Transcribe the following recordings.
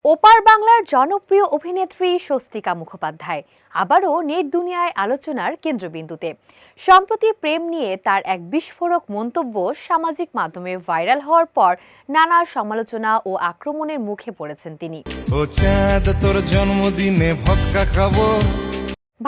ওপার বাংলার জনপ্রিয় অভিনেত্রী স্বস্তিকা মুখোপাধ্যায় আবারও নেট দুনিয়ায় আলোচনার কেন্দ্রবিন্দুতে। সম্প্রতি প্রেম নিয়ে তার এক বিস্ফোরক মন্তব্য সামাজিক মাধ্যমে ভাইরাল হওয়ার পর নানা সমালোচনা ও আক্রমণের মুখে পড়েছেন তিনি। ও চাঁদ তোর জন্মদিনে ভক্কা খাবো।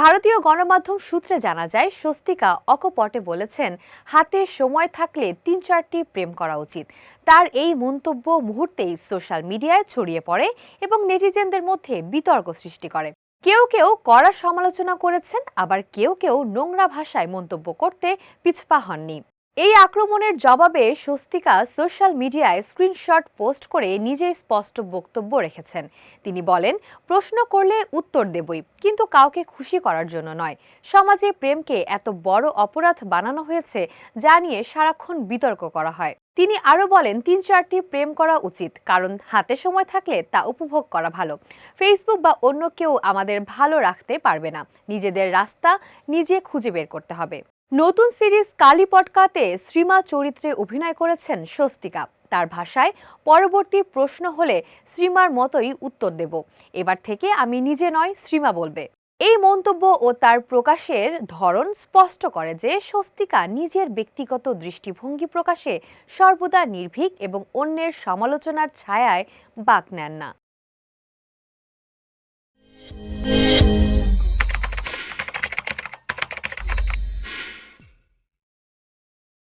ভারতীয় গণমাধ্যম সূত্রে জানা যায়, স্বস্তিকা অকপটে বলেছেন, হাতে সময় থাকলে ৩-৪টি প্রেম করা উচিত। তার এই মন্তব্য মুহূর্তেই সোশ্যাল মিডিয়ায় ছড়িয়ে পড়ে এবং নেটিজেনদের মধ্যে বিতর্ক সৃষ্টি করে। কেউ কেউ কড়া সমালোচনা করেছেন, আবার কেউ কেউ নোংরা ভাষায় মন্তব্য করতে পিছপা হননি। এই আক্রমণের জবাবে স্বস্তিকা সোশ্যাল মিডিয়ায় স্ক্রিনশট পোস্ট করে নিজেই স্পষ্ট বক্তব্য রেখেছেন। তিনি বলেন, প্রশ্ন করলে উত্তর দেবই, কিন্তু কাউকে খুশি করার জন্য নয়। সমাজে প্রেমকে এত বড় অপরাধ বানানো হয়েছে, যা নিয়ে সারাক্ষণ বিতর্ক করা হয়। তিনি আরো বলেন, ৩-৪টি প্রেম করা উচিত, কারণ হাতে সময় থাকলে তা উপভোগ করা ভালো। ফেসবুক বা অন্য কেউ আমাদের ভালো রাখতে পারবে না। নিজেদের রাস্তা নিজে খুঁজে বের করতে হবে। নতুন সিরিজ কালী পটকাতে শ্রীমা চরিত্রে অভিনয় করেছেন স্বস্তিকা। তার ভাষায়, পরবর্তী প্রশ্ন হলে শ্রীমার মতোই উত্তর দেব। এবার থেকে আমি নিজে নয়, শ্রীমা বলবে। এই মন্তব্য ও তার প্রকাশের ধরন স্পষ্ট করে যে স্বস্তিকা নিজের ব্যক্তিগত দৃষ্টিভঙ্গি প্রকাশে সর্বদা নির্ভীক এবং অন্যের সমালোচনার ছায়ায় বাঁক নেন না।